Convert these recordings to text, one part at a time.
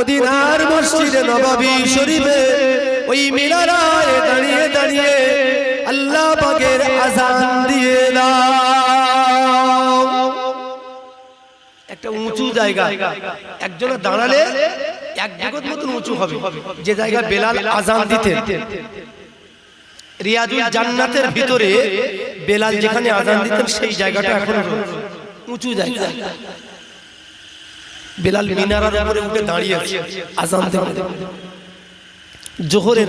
মদিনার মসজিদে নববী শরীফে ওই মিনারায় দাঁড়িয়ে দাঁড়িয়ে আল্লাহ পাকের আযান দিয়ে দাও। একটা উঁচু জায়গা, একজনে দাঁড়ালে এক জগৎ মতন উঁচু হবে, যে জায়গায় বেলাল আযান দিতেন। রিয়াজুল জান্নাতের ভিতরে বেলাল যেখানে আযান দিতেন সেই জায়গাটা এখন উঁচু জায়গা। বেলাল মিনারার উপরে উঠে দাঁড়িয়ে আছে আযান দেন জোহরের।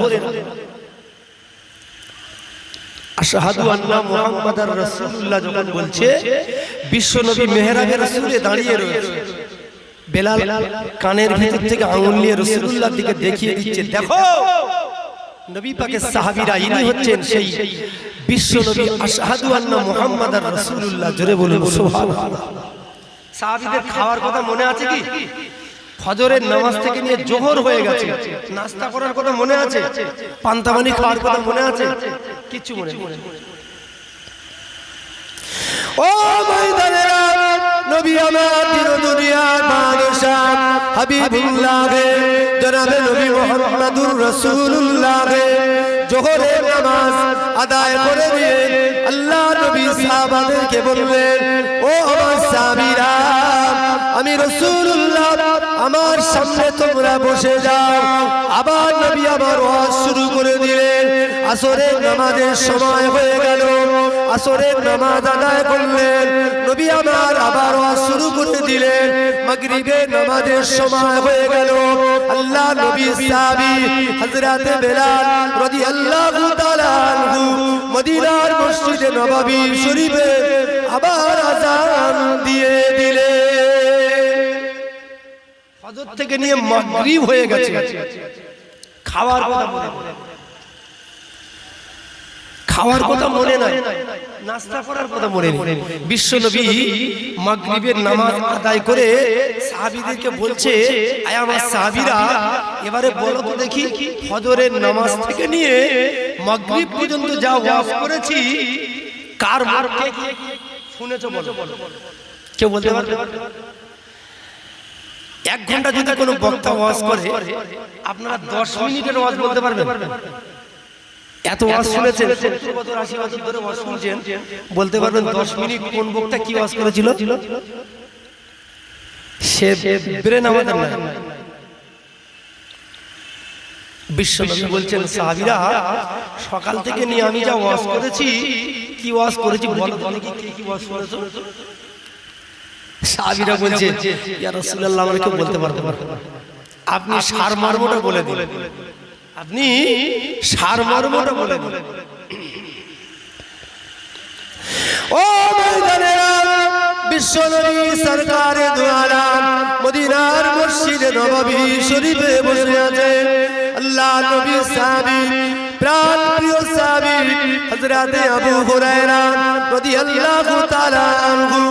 আশহাদু আন্না মুহাম্মাদার রাসূলুল্লাহ যখন বলছে, বিশ্বনবী মেহরাবের রাসূলে দাঁড়িয়ে রয়েছে, বেলাল কানের ভিতর থেকে আঙুল নিয়ে রাসূলুল্লাহর দিকে দেখিয়ে দিচ্ছে, দেখো নবী পাকের সাহাবীরা, ইনি হচ্ছেন সেই বিশ্বনবী। আশহাদু আন্না মুহাম্মাদার রাসূলুল্লাহ, জোরে বলুন সুবহানাল্লাহ। সাহাবীদের খাওয়ার কথা মনে আছে কি? ফজরের নামাজ থেকে নিয়ে জোহর হয়ে গেছে, নাস্তা করার কথা মনে আছে? পান্তাবানি খাওয়ার কথা মনে আছে? কিছু মনে নেই। ও ময়দানেরা, নবী আমার দিন দুনিয়ার বাদশাহ হাবিবুল্লাহ জনাবে নবী মুহাম্মদুর রাসূলুল্লাহ জোহরের নামাজ আদায় করে দিয়ে আল্লাহ নবী সাহাবাদেরকে বললেন, ও আমার সাহাবীরা, আমি রাসূলুল্লাহ, আমার সামনে তোমরা বসে যাও। আবার নবী আবার ওয়াজ শুরু করে দিলেন। আসরের নামাজের সময় হয়ে গেল, আসরের নামাজ আদায় করলেন। নবী আমার আবার ওয়াজ শুরু করে দিলেন। মাগরিবের নামাজের সময় হয়ে গেল। আল্লাহ নবীর সাহাবী হযরত বেলাল রাদিয়াল্লাহু তাআলা আনহু মদিনার মসজিদে নববী শরীফে আবার আযান দিয়ে দিলেন। ফজর থেকে নিয়ে মাগরিব হয়ে গেছে, খাওয়ার কথা মনে নাই, নাস্তা করার কথা মনে নেই। বিশ্বনবী মাগরিবের নামাজ আদায় করে সাহাবীদেরকে বলছে, আয় আমার সাহাবীরা, এবারে বলো তো দেখি, ফজরের নামাজ থেকে নিয়ে মাগরিব পর্যন্ত যা ওয়াজ করেছি কার মুখে শুনেছো বলো? কেউ বলতে পারবে? 1 ঘন্টা যদি কোনো বক্তা ওয়াজ করে, আপনারা 10 মিনিটের ওয়াজ বলতে পারবেন? এত ওয়াজ শুনেছেন, 70 বছর 80 বছর ধরে ওয়াজ শুনছেন, বলতে পারবেন 10 মিনিট কোন বক্তা কি ওয়াজ করেছিল? সে ব্রেন আমাদের না। বিশ্বনবী বলছেন, সাহাবীরা, সকাল থেকে নিয়ে আমি যা ওয়াজ করেছি, কি ওয়াজ করেছি বলো তো দেখি, কি ওয়াজ করেছো? সাহাবীরা বলছে, ইয়া রাসূলুল্লাহ, আমরা কেউ বলতে পারবো না, আপনি সারমর্মটা বলে দিন, আপনি সারমর্মটা বলে দিন। ও ময়দানেরা, বিশ্বনবী সরকারে দু আলম মদিনার মসজিদে নববী শরীফে বসে আছেন। আল্লাহ নবীর সাহাবী, প্রাণ প্রিয় সাহাবী হযরত আবু হুরায়রা রাদিয়াল্লাহু তাআলা আনহু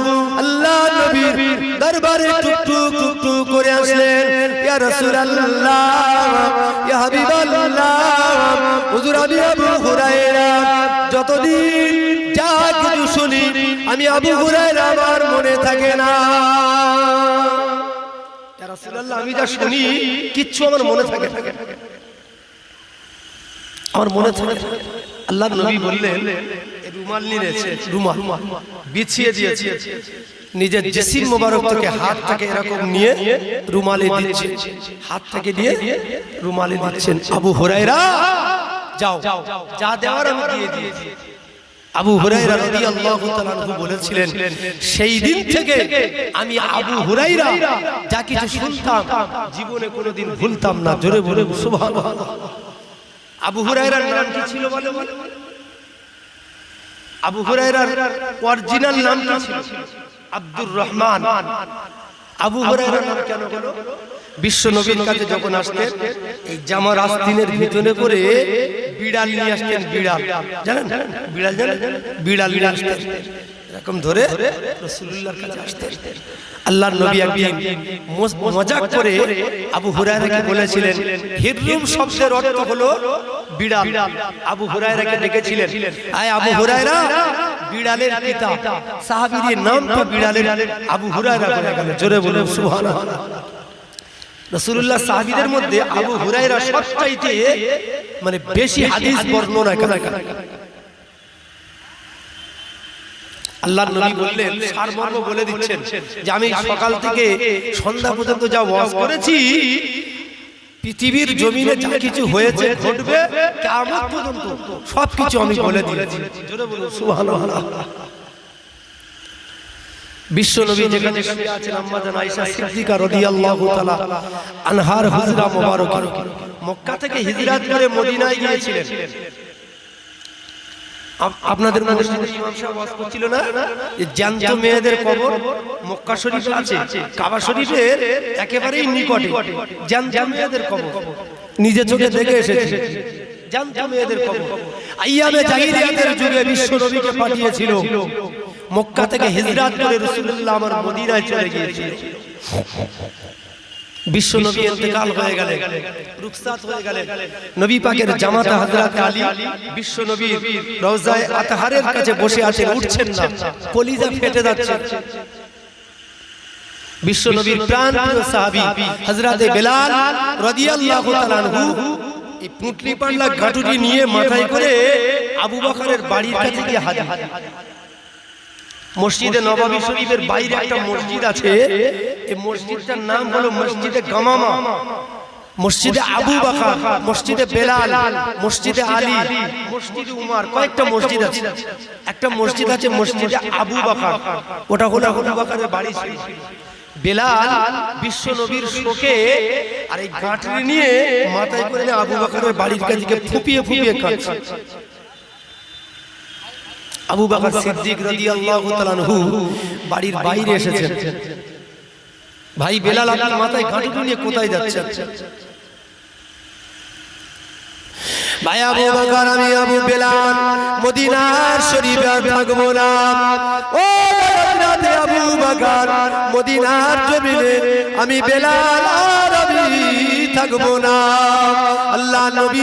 আল্লাহ নবীর দরবারে টুকটুক টুকটুক করে আসলেন। ইয়া রাসূলুল্লাহ, ইয়া হাবিবাল্লাহ, হুজুর আমি আবু হুরায়রা, যতদিন যা কিছু শুনি আমি আবু হুরায়রা আমার মনে থাকে না। ইয়া রাসূলুল্লাহ, আমি যা শুনি কিচ্ছু আমার মনে থাকে না, আমার মনে থাকে। আল্লাহর নবী বললেন, রুমাল নিয়েছে, রুমাল বিছিয়ে দিয়েছে, নিজের জিসিম মোবারক থেকে হাত থেকে এরকম নিয়ে রুমালে দিচ্ছে, হাত থেকে দিয়ে রুমালে দিচ্ছেন। আবু হুরায়রা, যাও, যা দেওয়ার আমি দিয়ে দিয়েছি। আবু হুরায়রা রাদিয়াল্লাহু তাআলা আনহু বলেছিলেন, সেই দিন থেকে আমি আবু হুরায়রা যা কিছু শুনতাম জীবনে কোনোদিন ভুলতাম না। জোরে বলে সুবহানাল্লাহ। আবু হুরায়রার নাম কি ছিল বলে? আবু হুরায়রার অরিজিনাল নাম কি ছিল? আব্দুর রহমান। আবু হুরায়রার নাম কেন হলো? বিশ্ব নবীর কাছে যখন আসতেন, এই জামার আস্তিনের ভিতরে করে বিড়াল নিয়ে আসতেন। বিড়াল জানেন? বিড়াল জানেন? বিড়াল নিয়ে আসতেন, এরকম ধরে রাসূলুল্লাহর কাছে আসতেন। আল্লাহর নবী একদিন মজাক করে আবু হুরায়রাকে বলেছিলেন, হিররুম শব্দের অর্থ হলো বিড়াল। আবু হুরায়রাকে ডেকেছিলেন, আয় আবু হুরায়রা, বিড়ালের পিতা। সাহাবীর নাম তো বিড়ালের, আবু হুরায়রা হয়ে গেল। জোরে বলুন সুবহানাল্লাহ। রাসূলুল্লাহ সাহাবীদের মধ্যে আবু হুরায়রা সবচাইতে মানে বেশি হাদিস বর্ণনা করেন। আল্লাহর নবী বললেন, সারমর্ম বলে দিচ্ছেন যে আমি সকাল থেকে সন্ধ্যা পর্যন্ত যা ওয়াজ করেছি, পৃথিবীর জমিনে যা কিছু হয়েছে ঘটবে কিয়ামত পর্যন্ত সবকিছু আমি বলে দিয়েছি। জোরে বলুন সুবহানাল্লাহ। বিশ্ব নবী যেখানে শুয়ে আছেন, আম্মা জান আয়েশা সিদ্দিকা রাদিয়াল্লাহু তাআলা আনহার হুজরা মোবারক মক্কা থেকে হিজরত করে মদিনায় গিয়েছিলেন। আপনাদের মসজিদে ইমাম সাহেব ওয়াজ করছিল না যে জ্যান্ত মেয়েদের কবর মক্কা শরীফে আছে, কাবা শরীফের একেবারেই নিকটে জ্যান্ত মেয়েদের কবর নিজে চোখে দেখে এসেছে। জ্যান্ত মেয়েদের কবর আইয়ামে জাহিলিয়াতের যুগে বিশ্ব নবীকে পাঠিয়েছিল, মক্কা থেকে হিজরত করে রাসূলুল্লাহ আমার মদিনায় চলে গিয়েছিল। বিশ্ব নবী ইন্তেকাল হয়ে গেলেন, রুখসাত হয়ে গেলেন। নবী পাকের জামাতা হযরত আলী বিশ্ব নবীর রওজায়ে আতহারের কাছে বসে আছেন, উঠছেন না, কলিজা ফেটে যাচ্ছে। বিশ্ব নবীর প্রাণপ্রিয় সাহাবী হযরত বেলাল রাদিয়াল্লাহু তাআলা আনহু এই পুঁটলি পাল্লা গাঁটুটি নিয়ে মাথায় করে আবু বকরের বাড়ির কাছে গিয়ে হাজির। মসজিদে নববী শরীফের বাইরে একটা মসজিদ আছে, এই মসজিদটার নাম হলো মসজিদে গামামা। মসজিদে আবু বকর, মসজিদে বেলাল, মসজিদে আলী, মসজিদে উমর, কয়েকটা মসজিদ আছে। একটা মসজিদ আছে মসজিদে আবু বকর, ওটা হলো আবু বকরের বাড়ি ছিল। বেলাল বিশ্ব নবীর শোকে আর এই গাঁটরি নিয়ে মাথায় করে আবু বকরের বাড়ির কাছে ফুপিয়ে ফুপিয়ে কাঁদছে। আবু বকর সিদ্দিক রাদিয়াল্লাহু তাআলা আনহু বাড়ির বাইরে এসেছেন। ভাই বেলাল, আপনার মাথায় গাঁটরি নিয়ে কোথায় যাচ্ছেন? ভাই আবু বকর, আমি আবু বেলাল মদিনার শরীফে থাকবো না। ও হযরত আবু বকর, মদিনার জমিনে আমি বেলাল আর আমি থাকবো না। আল্লাহ নবী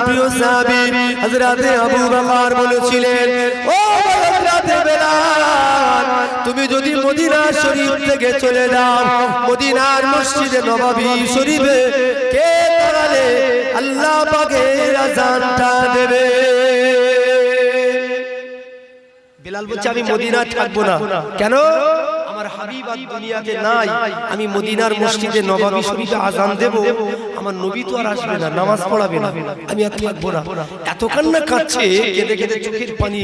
প্রিয় সাহাবী হযরত আবু বকর বলেছিলেন, ও হযরত বেলাল, তুমি যদি মদিনা শরীফ থেকে চলে যাও, মদিনার মসজিদে নববী শরীফে কে দাঁড়ালে আল্লাহ পাকের আযানটা দেবে? বেলাল বলছে, আমি মদিনা থাকবো না। কেন? আমার হাবিব আর দুনিয়াতে নাই, আমি মদিনার মসজিদে নববী শরীফে আযান দেব, আমার নবী তো আর আসবে না, নামাজ পড়াবে না, আমি আর থাকবো না। এত কান্না কাঁদছে, কেঁদে কেঁদে চোখের পানি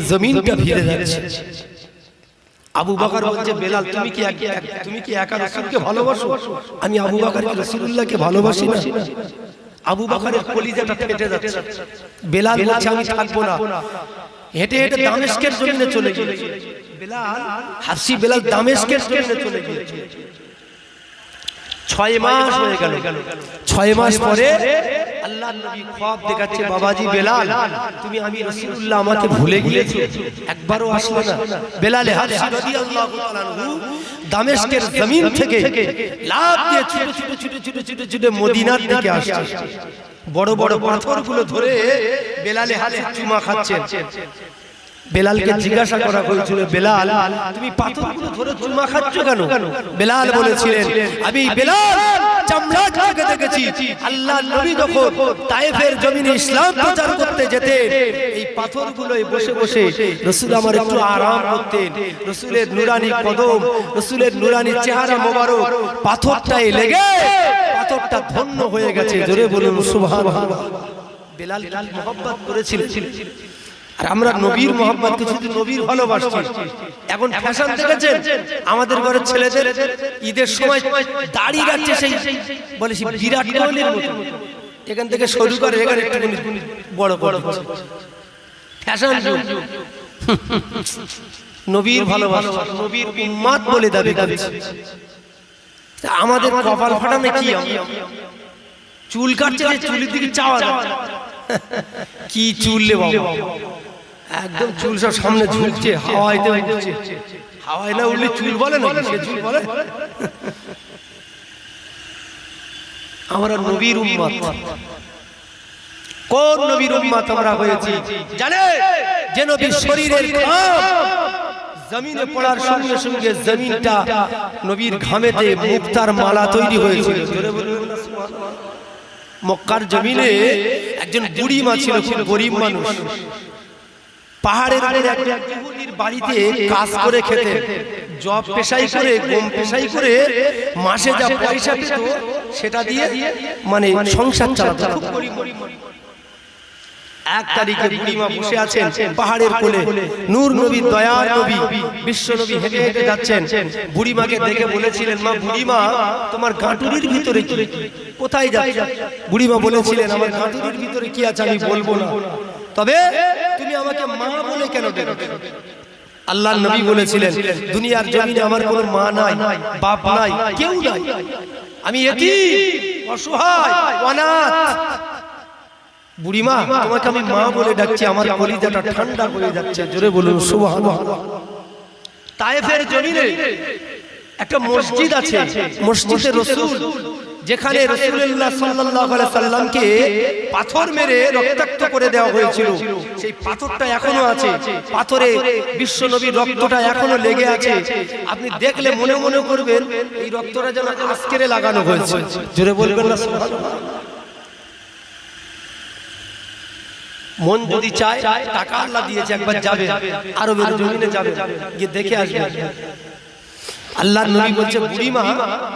জমিনটা ভিজে যাচ্ছে। আবু বকর বলছে, বেলাল তুমি কি একা রাসূলকে ভালোবাসো? আমি আবু বকর কি রাসূলুল্লাহকে ভালোবাসি না? আবু বকরের কলিজাটা ফেটে যাচ্ছে। বেলাল বলছে, আমি থাকবো না। হেঁটে হেঁটে দামেস্কের জমিনে চলে গিয়েছে বেলাল, হাসি বেলাল দামেস্কের জমিনে চলে গিয়েছে। 6 মাস হয়ে গেল। 6 মাস পরে আল্লাহর নবী খ্বাব দেখাচ্ছে, বাবাজি বেলাল, তুমি আমি রাসূলুল্লাহ আমাকে ভুলে গিয়েছো, একবারও আসলে না। বেলাল হাবশী রাদিয়াল্লাহু তাআলা আনহু দামেস্কের জমিন থেকে লাফ দিয়ে ছুটে ছুটে ছুটে ছুটে ছুটে ছুটে মদিনার দিকে আসছে। বড় বড় পাথরগুলো ধরে বেলালে হাতে চুমা খাচ্ছেন। বেলালকে জিজ্ঞাসা করা হয়েছিল, বেলাল তুমি পাথরগুলো ধরে চুমা খাচ্ছ কেন? বেলাল বলেছিলেন, আমি বেলাল চামড়া থেকে দেখেছি আল্লাহর নবী যখন তায়েফের জমিনে ইসলাম প্রচার করতে যেতেন, এই পাথরগুলোয় বসে বসে রাসূল আমার একটু আরাম করতেন। রাসূলের নুরানি কদম, রাসূলের নুরানি চেহারা মোবারক পাথরটায় লেগে পাথরটা ধন্য হয়ে গেছে। জোরে বলুন সুবহানাল্লাহ। বেলাল মহব্বত করেছিলেন। আর আমরা নবীর মহব্বত শুধু নবীর ভালোবাসছি। এখন ফ্যাশন দেখেছেন আমাদের ঘরের ছেলেদের ঈদের সময় দাড়ি রাখছে, সেই বলে বিরাট কোহলির মতো, এখান থেকে শুরু করে এখানে একটু বড় বড় ফ্যাশন। নবীর ভালোবাসা, নবীর উম্মত বলে দাবি করছে। আমাদের কপাল ফাটানো কি? চুল কাটছে, চুলের দিকে চাওয়া কি চুল রে বাবা, একদম চুল সব সামনে ঝুলছে, হাওয়াইতে উঠছে। হাওয়ায় না উঠলে চুল বলে না, সে চুল বলে। আমরা নবীর উম্মত। কোন নবীর উম্মত আমরা হয়েছি জানে? যে নবীর শরীরের ঘাম জমিনে পড়ার সঙ্গে সঙ্গে জমিনটা নবীর ঘামেতে মুক্তার মালা তৈরি হয়েছিল। জোরে বলুন না সুবহানাল্লাহ। মক্কার জমিনে একজন বুড়ি মা ছিল, খুব গরিব মানুষ। পাহাড়ের উপরে একজন ইহুদির বাড়িতে কাজ করে খেতে, জব পেশাই করে, গম পেশাই করে মাসে যা পয়সা পেত সেটা দিয়ে মানে সংসার চালাতো। খুব গরিব। এক তারিখে বুড়িমা বসে আছেন পাহাড়ের কোলে, নূর নবী, দয়ার নবী, বিশ্ব নবী হেঁটে হেঁটে যাচ্ছেন। বুড়িমাকে দেখে বলেছিলেন, মা বুড়িমা, তোমার গাঁটুরির ভিতরে কি, কোথায় যাচ্ছ? বুড়িমা বলেছিলেন, আমার গাঁটুরির ভিতরে কি আছে আমি বলবো না, তবে তুমি আমাকে মা বলে কেন ডেকেছো? আল্লাহর নবী বলেছিলেন, দুনিয়ার জমিনে আমার কোনো মা নাই, বাপ নাই, কেউ নাই, আমি এতিম, অসহায়, অনাথ। বুড়িমা, তোমাকে আমি মা বলে ডাকছি, আমার কলিজাটা ঠান্ডা হয়ে যাচ্ছে। জোরে বলুন সুবহানাল্লাহ। তায়েফের জমিনে একটা মসজিদ আছে, মসজিদে রাসূল, যেখানে রাসূলুল্লাহ সাল্লাল্লাহু আলাইহি সাল্লামকে পাথর মেরে রক্তাক্ত করে দেওয়া হয়েছিল। সেই পাথরটা এখনো আছে, পাথরে বিশ্ব নবীর রক্তটা এখনো লেগে আছে। আপনি দেখলে মনে মনে করবেন এই রক্তটা যেন আজকেরে লাগানো হয়েছে। জোরে বলবেন না সুবহানাল্লাহ। মন যদি চায়, টাকা আল্লাহ দিয়েছে, একবার যাবে, আরবের জমিনে যাবে, গিয়ে দেখে আসবে। আল্লাহর নবী বলছে, বুড়িমা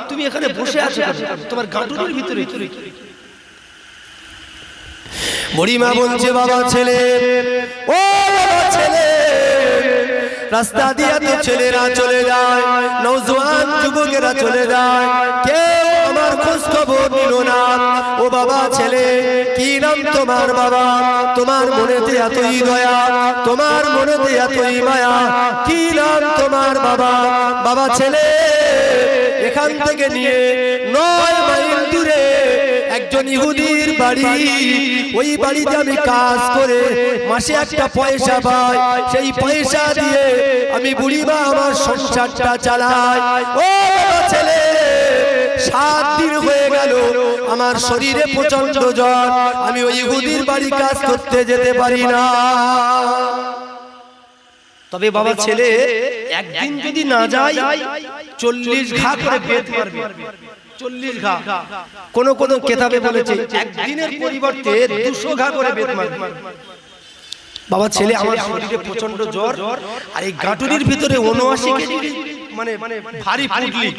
তুমি এখানে বসে আছো, তোমার গাঁটুরির ভিতরে। বুড়িমা বলছে, বাবা ছেলে, ও বাবা ছেলে, রাস্তা দিয়ে তো ছেলেরা চলে যায়, নওজোয়ান যুবকেরা চলে যায়, কেউ আমার খোঁজ খবর নিল না। ও বাবা ছেলে, কি নাম তোমার? বাবা, তোমার মনেতে এতই দয়া, তোমার মনেতে এতই মায়া, কি নাম তোমার? বাবা, বাবা ছেলে, এখান থেকে নিয়ে 9 মাইল দূরে একজন ইহুদির বাড়ি, ওই বাড়িতে আমি কাজ করে মাসে একটা পয়সা পাই, সেই পয়সা দিয়ে আমি বুড়িমা আমার সংসারটা চালাই। ও বাবা ছেলে, 7 দিন হয়ে গেল, আমার শরীরে প্রচন্ড জ্বর, আমি ওই ইহুদির বাড়ি কাজ করতে যেতে পারি না। তবে বাবা ছেলে, একদিন যদি না যাই 40 ঘা করে বেত মারবে, 40 ঘা। কোন কোন কিতাবে বলেছে একদিনের পরিবর্তে 200 ঘা করে বেত মারবে। বাবা ছেলে, আমার শরীরে প্রচন্ড জ্বর, আর এই গাঁটুরির ভিতরে 79 কেজি মানে ভারী পুটলি,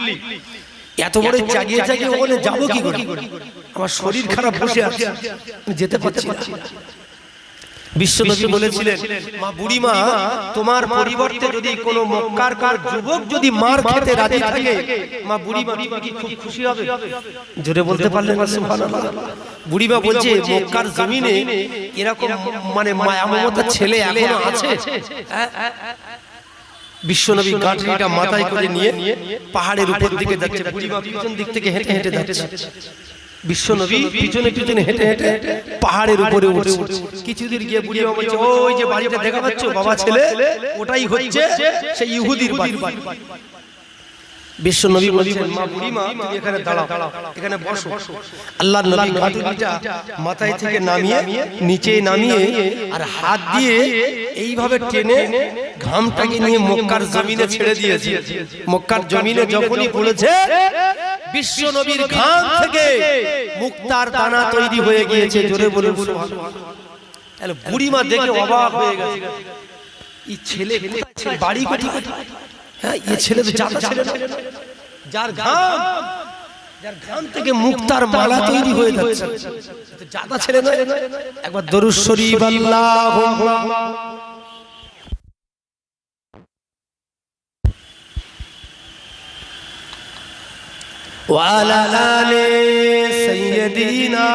এত বড় জাগিয়ে জাগিয়ে ওখানে যাবো কি করে? আমার শরীর খারাপ, বসে আছে, আমি যেতে পারছি না। বিশ্বনবী বলেছিলেন, মা বুড়িমা, তোমার পরিবর্তে যদি কোনো মক্কার কার যুবক যদি মার খেতে রাজি থাকে, মা বুড়িমা কি খুব খুশি হবে? জোরে বলতে পারলেন না সুবহানাল্লাহ। বুড়িমা বলছে, মক্কার জমিনে এরকম মানে মায়া মমতার ছেলে এখনো আছে? বিশ্বনবী গাঁটরিটা মাথায় করে নিয়ে পাহাড়ের উপর দিকে যাচ্ছে, বুড়িমা পিছন দিক থেকে হেঁটে হেঁটে যাচ্ছে। বিশ্বনবী পিছনে পিছনে হেঁটে হেঁটে পাহাড়ের উপরে উঠছে। কিছুদূর গিয়ে বুড়িমা বলছে, ওই যে বাড়িটা দেখা পাচ্ছ বাবা ছেলে, ওটাই হচ্ছে সেই ইহুদির বাড়ি। বিশ্বনবী বলছেন, মা বুড়িমা তুমি এখানে দাঁড়াও, এখানে বসো। আল্লাহর নবী গাঁটরিটা মাথায় থেকে নামিয়ে নিচে নামিয়ে আর হাত দিয়ে এইভাবে টেনে ঘামটাকে নিয়ে মক্কার জমিনে ছেড়ে দিয়েছে। মক্কার জমিনে যখনই পড়েছে, বিশ্ব নবীর ঘাম থেকে মুক্তার দানা তৈরি হয়ে গিয়েছে। জোরে বলুন সুবহানাল্লাহ। তাহলে বুড়িমা দেখে অবাক হয়ে গেছে, এই ছেলে বাড়ি কোথায়? হ্যাঁ, এই ছেলে তো জাতা ছেলে না, যার ঘাম থেকে মুক্তার মালা তৈরি হয়ে যাচ্ছে, জাতা ছেলে নয়। একবার দরুদ শরীফ আল্লাহুম্মা ওয়ালা আলি সাইয়্যিদিনা।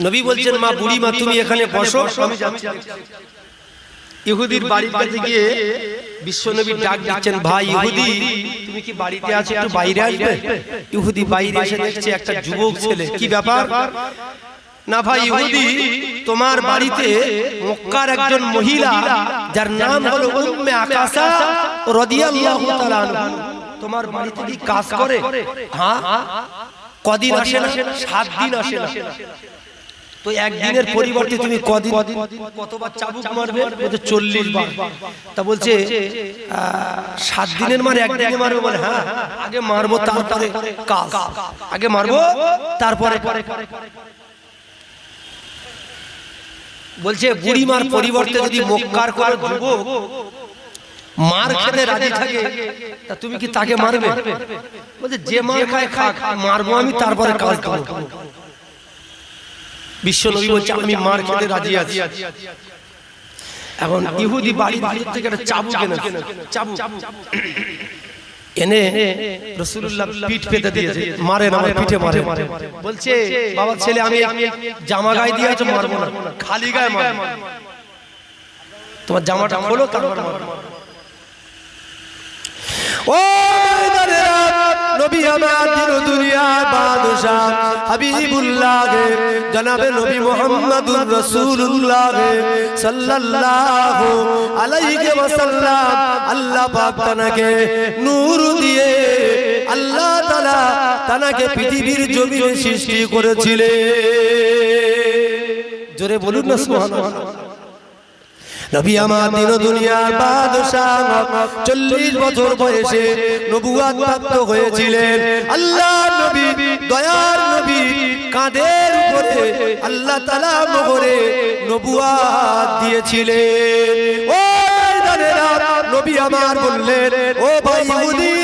নবী বলছেন, মা বুড়িমা তুমি এখানে বসো, আমি যাচ্ছি। ইহুদির বাড়ির কাছে গিয়ে বিশ্বনবী ডাক দিচ্ছেন, ভাই ইহুদি, তুমি কি বাড়িতে আছো? একটু বাইরে আসবে। ইহুদি বাইরে এসে দেখছে একটা যুবক ছেলে। কি ব্যাপার? না ভাই ইহুদি, তোমার বাড়িতে মক্কার একজন মহিলা, যার নাম হলো উম্মে আকাসা রাদিয়াল্লাহু তাআলা আনহা, তোমার বাড়িতে কি কাজ করে? হ্যাঁ। কদিন আসে না? 7 দিন আসে না। তো একদিনের পরিবর্তে তুমি কদিন কতবার চাবুক মারবে? বলছে 40 বার। তা বলছে 7 দিনের মার একদিনে মারবে? বলে হ্যাঁ, আগে মারবো তারপরে কাজ, আগে মারবো তারপরে। বলছে বুড়িমার পরিবর্তে যদি মক্কার করে যুবক মার খেতে রাজি থাকে, তা তুমি কি তাকে মারবে? বলছে যে মার খায় খাক, মারবো আমি তারপরে কাজ করব। বিশ্ব নবী বলছে আমি মার খেতে রাজি আছি। এখন ইহুদি বাড়ি থেকে একটা চাবুক এনে, চাবুক এনে রাসূলুল্লাহ পিঠ পেতে দিয়েছে, মারেন আমার পিঠে মারে। বলছে বাবা ছেলে আমি জামা গায়ে দিয়ে আছো, মারবো না, খালি গায়ে মারবো। তোমার জামাটা খোলো তারপর মারবো। ও নবী আমার দিন দুনিয়ার বাদশা হাবিবুল্লাহ জনাবে নবী মুহাম্মদুর রাসূলুল্লাহ সাল্লাল্লাহু আলাইহি ওয়াসাল্লাম আল্লাহ পাক তাকে নূর দিয়ে আল্লাহ তাআলা তাকে পৃথিবীর জমিনে সৃষ্টি করেছিলেন। জোরে বলুন না সুবহানাল্লাহ। নবী আমার দিন দুনিয়ার বাদশা 40 বছর বয়সে নবুয়ত প্রাপ্ত হয়েছিলেন। আল্লাহ নবী দয়ার নবী কাঁধের উপরে আল্লাহ তাআলা মোহরে নবুয়ত দিয়েছিলেন। ও জানেরা নবী আমার বললেন ও ভাই ইহুদি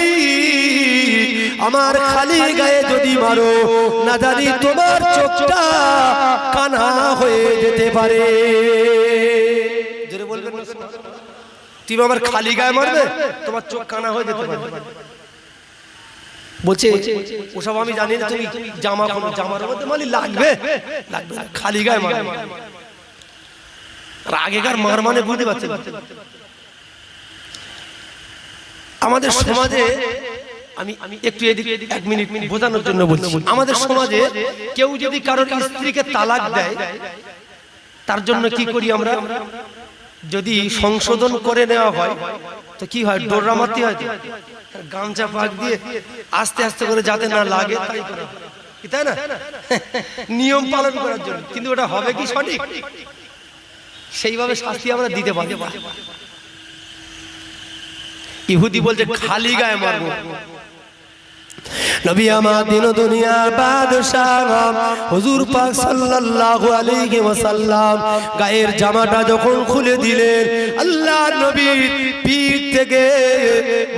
আমার খালি গায়ে যদি মারো না জানি তোমার চোখটা কানা হয়ে যেতে পারে। তুমি আমার খালি গায়ে মারবে, তোমার চোখ কানা হয়ে যেতে পারে। বলছে ওসব আমি জানি না, তুমি জামা পরো, জামার মধ্যে মালি লাগবে, লাগবে খালি গায়ে মারবে। আর আগেকার মার মানে বুঝতে পারছেন, আমাদের সমাজে আমি একটু এদিকে 1 মিনিট বোঝানোর জন্য বলছি। আমাদের সমাজে কেউ যদি কারোর স্ত্রীকে তালাক দেয়, তার জন্য কি করি আমরা? যদি সংশোধন করে নেওয়া হয় তো কি হয়? ডোররা মারতে হয়, গামছা পাক দিয়ে আস্তে আস্তে করে যাতে না লাগে তাই করা, তাই না? নিয়ম পালন করার জন্য। কিন্তু ওটা হবে কি সঠিক? সেইভাবে শাস্তি আমরা দিতে পারি। ইহুদি বলছে খালি গায়ে মারবো। নবী আমার দিন দুনিয়ার বাদশা হুজুর পাক সাল্লাল্লাহু আলাইহি ওয়াসাল্লাম গায়ের জামাটা যখন খুলে দিলেন, আল্লাহর নবীর পিঠ থেকে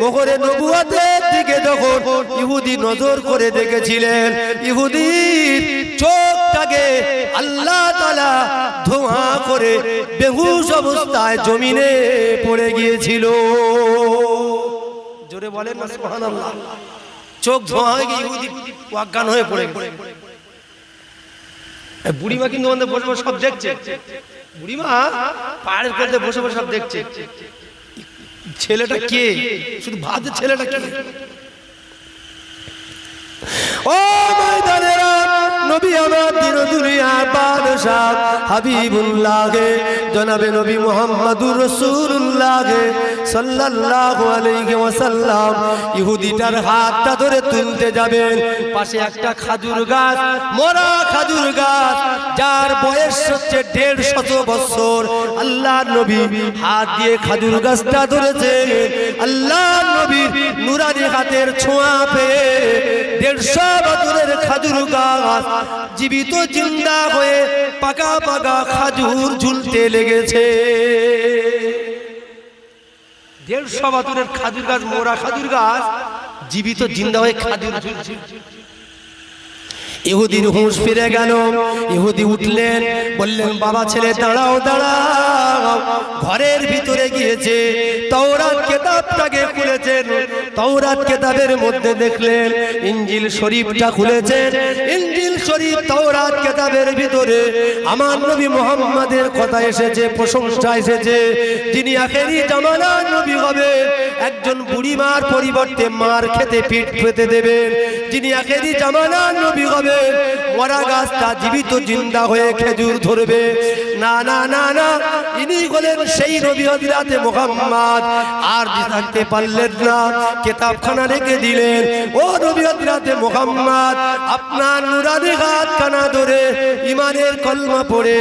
মোহরে নবুয়তের দিকে যখন ইহুদি নজর করে দেখেছিলেন, ইহুদির চোখটাকে আল্লাহ তাআলা ধোঁয়া করে বেহুশ অবস্থায় জমিনে পড়ে গিয়েছিল। জোরে বলেন না সুবহানাল্লাহ। চোখ ধোঁয়া হয়ে গিয়ে ইহুদি অজ্ঞান হয়ে পড়ে গেছে। বুড়িমা কিন্তু আমাদের বসে বসে সব দেখছে, বুড়িমা পাহাড়ের কোলে বসে বসে সব দেখছে। ছেলেটা কে? শুধু ভাবছে ছেলেটা কে। ও ময়দানেরা নবী আমার দিন দুনিয়ার বাদশা হাবিবুল্লাহ জনাবে নবী মুহাম্মদুর রাসূলুল্লাহ সাল্লাল্লাহু আলাইহি ওয়াসাল্লাম ইহুদিটার হাতটা ধরে তুলতে যাবেন। পাশে একটা খাজুর গাছ, মরা খাজুর গাছ, যার বয়স হচ্ছে 150 বছর। আল্লাহর নবী হাত দিয়ে খাজুর গাছটা ধরেছেন। আল্লাহর নবীর নুরানি হাতের ছোঁয়া পেয়ে 150 বছরের খাজুর গাছ জীবিত জিন্দা হয়ে পাকা পাকা খাজুর ঝুলতে লেগেছে। 150 বছরের খাজুর গাছ, মোরা খাজুর গাছ জীবিত জিন্দা হয়ে খাজুর ঝুলছে। ইহুদির হুঁশ ফিরে গেল। ইহুদি উঠলেন, বললেন বাবা ছেলে দাঁড়াও দাঁড়াও। ঘরের ভিতরে গিয়েছে, তাওরাত কিতাবটাকে খুলেছেন। তাওরাত কিতাবের মধ্যে দেখলেন ইনজিল শরীফটা খুলেছেন। ইনজিল শরীফ তাওরাত কিতাবের ভিতরে আমার নবী মুহাম্মাদের কথা এসেছে, প্রশংসা এসেছে। যিনি আখেরি জামানার নবী হবে, একজন বুড়িমার পরিবর্তে মার খেতে পিঠ পেতে দেবেন। যিনি আখেরি জামানার নবী হবে, মরা গাছটা জীবিত জিন্দা হয়ে খেজুর ধরবে। না না না না, ইনি হলেন সেই নবী হযরতে মুহাম্মদ। আর থাকতে পারলেন না, কিতাবখানা রেখে দিলেন। ও নবী হযরতে মুহাম্মদ, আপনার নুরানি হাতখানা ধরে ঈমানের কলমা পড়ে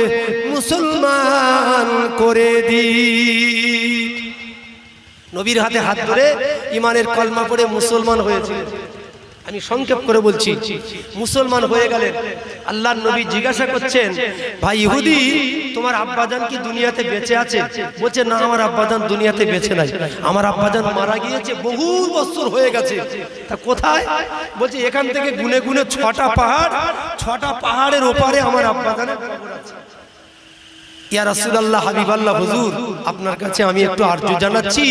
মুসলমান করে দিন। নবীর হাতে হাত ধরে ঈমানের কলমা পড়ে মুসলমান হয়েছে। আমি সংক্ষেপ করে বলছি, মুসলমান হয়ে গেলেন। আল্লাহর নবী জিজ্ঞাসা করছেন, ভাই ইহুদি, তোমার আব্বাজান কি দুনিয়াতে বেঁচে আছে? বলছে, না, আমার আব্বাজান দুনিয়াতে বেঁচে নাই, আমার আব্বাজান মারা গিয়েছে, বহু বছর হয়ে গেছে। তা কোথায়? বলছে, এখান থেকে গুনে গুনে 6টা পাহাড়, 6টা পাহাড়ের ওপারে আমার আব্বাজানের কবর আছে। ইয়া রাসূলুল্লাহ, হাবিবাল্লাহ, হুজুর, আপনার কাছে আমি একটু আরজু জানাচ্ছি,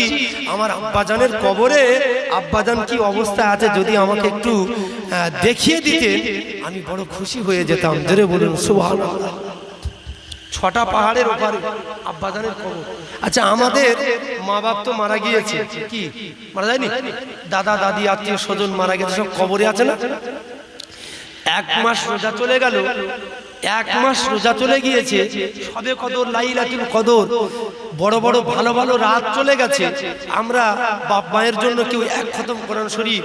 আমার আব্বাজানের কবরে আব্বাজান কি অবস্থায় আছে যদি আমাকে একটু দেখিয়ে দিতেন, আমি বড় খুশি হয়ে যেতাম। জোরে বলুন সুবহানাল্লাহ। 6টা পাহাড়ের ওপারে আব্বাজানের কবর। আচ্ছা, আমাদের মা বাপ তো মারা গিয়েছে, কি মারা যায়নি? দাদা দাদি আত্মীয় স্বজন মারা গেছে, সব কবরে আছে না? 1 মাস রোজা চলে গেল, 1 মাস রোজা চলে গিয়েছে, সবে কদর, লাইলাতুল কদর, বড় বড় ভালো ভালো রাত চলে গেছে। আমরা বাপ মায়ের জন্য কেউ 1 খতম কোরআন শরীফ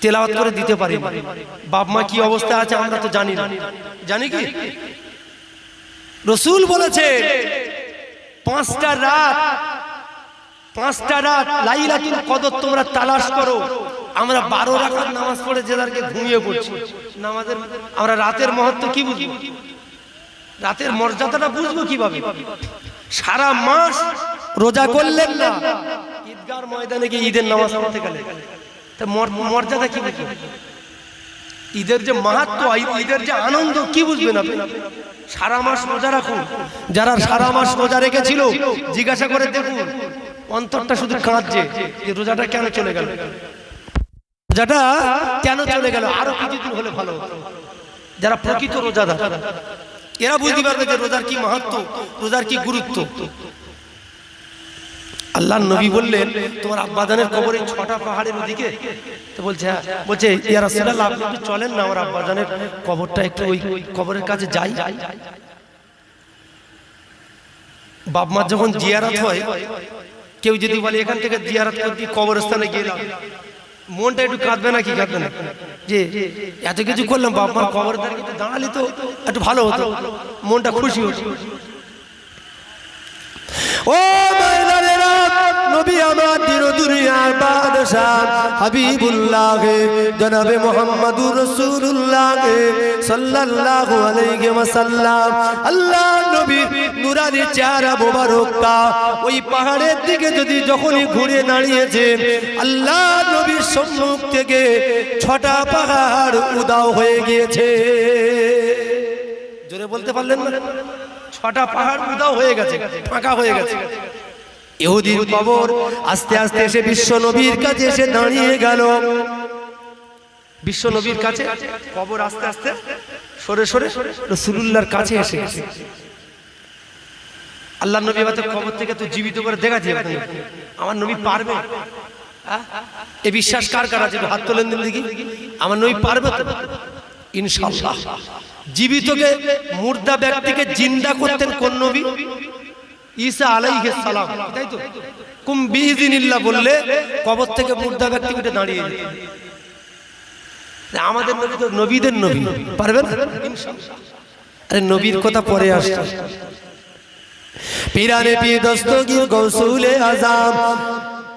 তেলাওয়াত করে দিতে পারি না। বাপ মা কি অবস্থা আছে আমরা তো জানি না। জানি কি? রাসূল বলেছে 5টা রাত লাইলাতুল কদর তোমরা তালাশ করো। আমরা 12 রাকাত নামাজ পড়ে যেদারকে ঘুমিয়ে পড়ছি। নামাজের আমরা রাতের মহত্ব কি বুঝবো? রাতের মর্যাদাটা বুঝবো কিভাবে? সারা মাস রোজা করলেন না, ঈদগার ময়দানে গিয়ে ঈদের নামাজ পড়তে গেলে তা মর্যাদা কি বুঝবো? ঈদের যে মাহাত্ম্য, ঈদের যে আনন্দ কি বুঝবেন আপনি? সারা মাস রোজা রাখুন। যারা সারা মাস রোজা রেখেছিল জিজ্ঞাসা করে দেখুন, অন্তরটা শুধু কাঁদছে যে রোজাটা কেন চলে গেল, রোজাটা কেন চলে গেল, আরো কিছুদিন হলে ভালো হতো। যারা প্রকৃত রোজাদার এরা বুঝতে পারবে যে রোজার কি মাহাত্ম্য, রোজার কি গুরুত্ব। আল্লাহর নবী বললেন, তোমার আব্বাজানের কবরে 6টা পাহাড়ের ওদিকে। তো বলছে, ইয়া রাসূলুল্লাহ, আপনি একটু চলেন না, আমার আব্বাজানের কবরটা একটু ওই কবরের কাছে যাই। বাপ মার যখন জিয়ারত হয়, কেউ যদি বলে এখান থেকে জিয়ারত করতে কবরস্থানে গেলাম, মনটা একটু কাঁদবে না? কি কাঁদবে না? যে এত কিছু করলাম, বাপ মার কবরের ধারে একটু দাঁড়ালি তো একটু ভালো হতো, মনটা খুশি হতো। ও ময়দানেরা, নবী আমার দিন দুনিয়ার বাদশাহ হাবিবুল্লাহ জনাবে মুহাম্মদুর রাসূলুল্লাহ সাল্লাল্লাহু আলাইহি ওয়াসাল্লাম, আল্লাহ নবীর নূরানি চেহারা মোবারকটা ওই পাহাড়ের দিকে যদি যখনই ঘুরে দাঁড়িয়েছে, আল্লাহ নবীর সম্মুখ থেকে 6টা পাহাড় উধাও হয়ে গিয়েছে। জোরে বলতে পারলেন না? 6টা পাহাড় উধাও হয়ে গেছে, ফাঁকা হয়ে গেছে। ইহুদির কবর আস্তে আস্তে এসে বিশ্ব নবীর কাছে এসে দাঁড়িয়ে গেল। বিশ্ব নবীর কাছে কবর আস্তে আস্তে সরে সরে রাসূলুল্লাহর কাছে এসে গেছে। আল্লাহর নবী এবার কবর থেকে তো জীবিত করে দেখাচ্ছে, আমার নবী পারবে? এই বিশ্বাস কার কার আছে? হাত তোলেন দিন দেখি। আমার নবী পারবে তো? ইনশাআল্লাহ। জীবিতকে, মুর্দা ব্যক্তিকে জিন্দা করতেন কোন নবী? ঈসা আলাইহিস সালাম, তাই তো? কুম বিইযনিল্লাহ বললে কবর থেকে মুর্দা ব্যক্তি উঠে দাঁড়িয়ে যেত। আমাদের নবী তো নবীদের নবী, পারবেন ইনশাআল্লাহ। আরে নবীর কথা পরে আসছে। পীরানে পীর দস্তগীর গৌসুলে আযম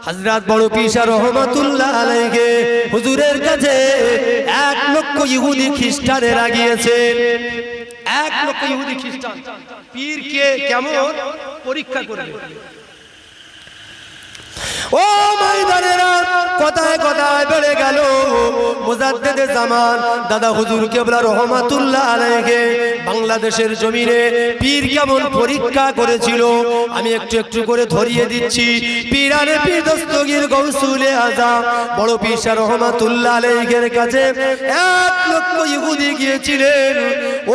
হযরত বড় পীর রহমাতুল্লাহ আলাইহি হুজুরের কাছে 1 লক্ষ ইহুদি খ্রিস্টানেরা গিয়েছেন। 1 লক্ষ ইহুদি খ্রিস্টান পীরকে কেমন পরীক্ষা করবে। ও ময়দানেরা, কথায় কথায় বেড়ে গেল মুজাদ্দিদে জামান দাদা হুজুর কেবলা রহমাতুল্লাহ আলাইহি বাংলাদেশের জমিনে পীর কেমন পরীক্ষা করেছিল আমি একটু একটু করে ধরিয়ে দিচ্ছি। পীরানে পীর দস্তগীর গৌসুলে আযম বড় পীর রহমাতুল্লাহ আলাইহির কাছে 1 লক্ষ ইহুদি গিয়েছিলেন।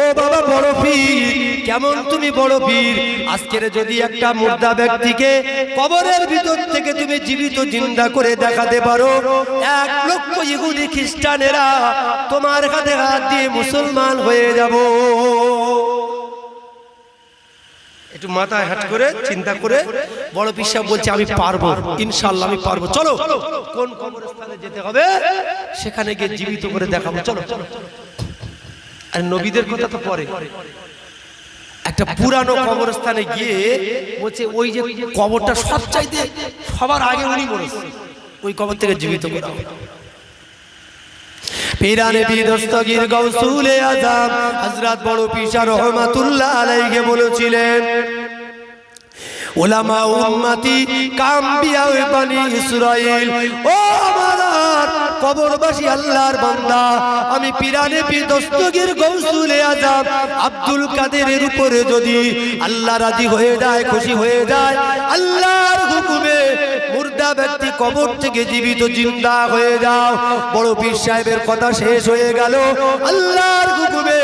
ও বাবা বড় পীর, কেমন তুমি বড় পীর, আজকের যদি একটা মুর্দা ব্যক্তিকে কবরের ভিতর থেকে তুমি জীবিত জিন্দা করে দেখাতে পারো, 1 লক্ষ ইহুদি খ্রিস্টানেরা তোমার হাতে হাত দিয়ে মুসলমান হয়ে যাব। একটু মাথায় হাত করে চিন্তা করে বড় পীর সাহেব বলছে আমি পারবো, ইনশাআল্লাহ আমি পারবো, চলো কোন কবরস্থানে যেতে হবে সেখানে গিয়ে জীবিত করে দেখাবো, চলো। আর নবীদের কথা তো পরে, একটা পুরানো কবরস্থানে গিয়ে বলছে ওই যে কবরটা সবচাইতে সবার আগে উনি মরেছে, ওই কবর থেকে জীবিত করা। পীরানে পীর দস্তগীর গাউসুল আযম হযরত বড় পীর রহমাতুল্লাহ আলাইহি বলেছিলেন, উলামা উম্মতি কাম্বিয়া বানি ইসরাইল, ও আমার কবরবাসী আল্লাহর বান্দা, আমি পীরানে পীর দস্তগীর গাউসুল আযম আব্দুল কাদেরের উপরে যদি আল্লাহ রাজি হয়ে যায়, খুশি হয়ে যায়, আল্লাহর হুকুমে মুর্দা ব্যক্তি কবর থেকে জীবিত জিন্দা হয়ে যাও। বড় পীর সাহেবের কথা শেষ হয়ে গেল, আল্লাহর হুকুমে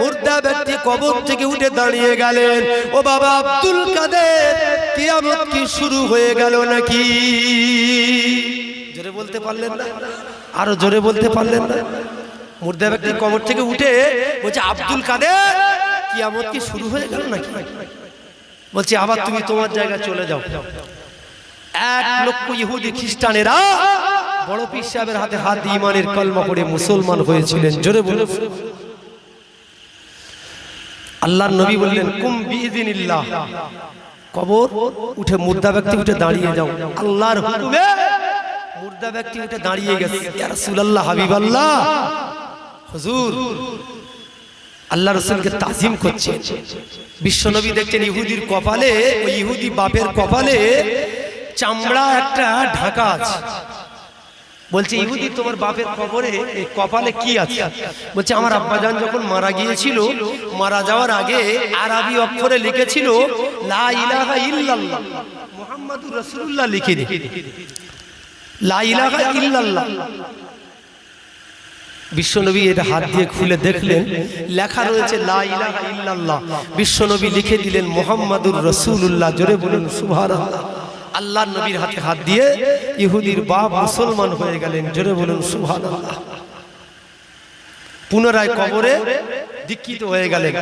মুর্দা ব্যক্তি কবর থেকে উঠে দাঁড়িয়ে গেলেন। ও বাবা আব্দুল কাদের, কিয়ামত কি শুরু হয়ে গেল নাকি? জোরে বলতে পারলেন না? আরো জোরে বলতে পারলেন না? মুর্দা ব্যক্তি কবর থেকে উঠে বলছে আব্দুল কাদের, কিয়ামত কি শুরু হয়ে গেল নাকি? বলছে আবার তুমি তোমার জায়গায় চলে যাও। 1 লক্ষ ইহুদি খ্রিস্টানেরা বড় পীর সাহেবের হাতে হাত দিয়ে ঈমানের কলমা পড়ে মুসলমান হয়েছিলেন। জোরে বলুন। আল্লাহর নবী বললেন কুম বিইযনিল্লাহ, কবর উঠে মুর্দা ব্যক্তি উঠে দাঁড়িয়ে যাও। আল্লাহর হুকুমে মুর্দা ব্যক্তি উঠে দাঁড়িয়ে গেছে। ইয়া রাসূলুল্লাহ, হাবিবাল্লাহ, হুজুর আল্লাহ রাসূলকে তাজিম করছেন। বিশ্বনবী দেখছেন ইহুদির কপালে, ওই ইহুদি বাপের কপালে চামড়া একটা ঢাকা আছে। বলছে ইহুদি তোমার বাপের কবরে এই কপালে কি আছে? বলছে আমার আব্বাজান যখন মারা গিয়েছিল, মারা যাওয়ার আগে আরবি অক্ষরে লিখেছিল লা ইলাহা ইল্লাল্লাহ মুহাম্মাদুর রাসূলুল্লাহ লিখে দি, লা ইলাহা ইল্লাল্লাহ। বিশ্বনবী এটা হাত দিয়ে খুলে দেখলেন, লেখা রয়েছে লা ইলাহা ইল্লাল্লাহ। বিশ্বনবী লিখে দিলেন মুহাম্মাদুর রাসূলুল্লাহ। জোরে বলুন সুবহানাল্লাহ। আল্লাহর নবীর হাতে হাত দিয়ে ইহুদির বাপ মুসলমান হয়ে গেলেন। জোরে বলুন সুবহানাল্লাহ। পুনরায় কবরে দীক্ষিত হয়ে গেলেন।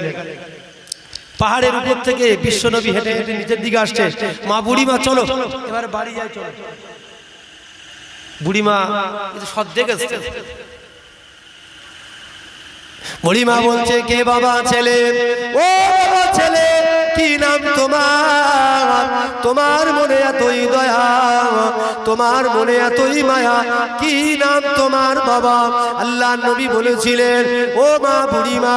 পাহাড়ের উপর থেকে বিশ্বনবী হেঁটে হেঁটে নিচের দিকে আসছে। মা বুড়িমা চলো এবার বাড়ি যাই, চলো। বুড়িমা সদ্যে গেছে। বুড়িমা বলছে কে বাবা? ছেলে। ও বাবা ছেলে, কি নাম তোমার? তোমার মনে এতই দয়া, তোমার মনে এতই মায়া, কি নাম তোমার বাবা? আল্লাহ নবী বলেছিলেন ও মা বুড়িমা,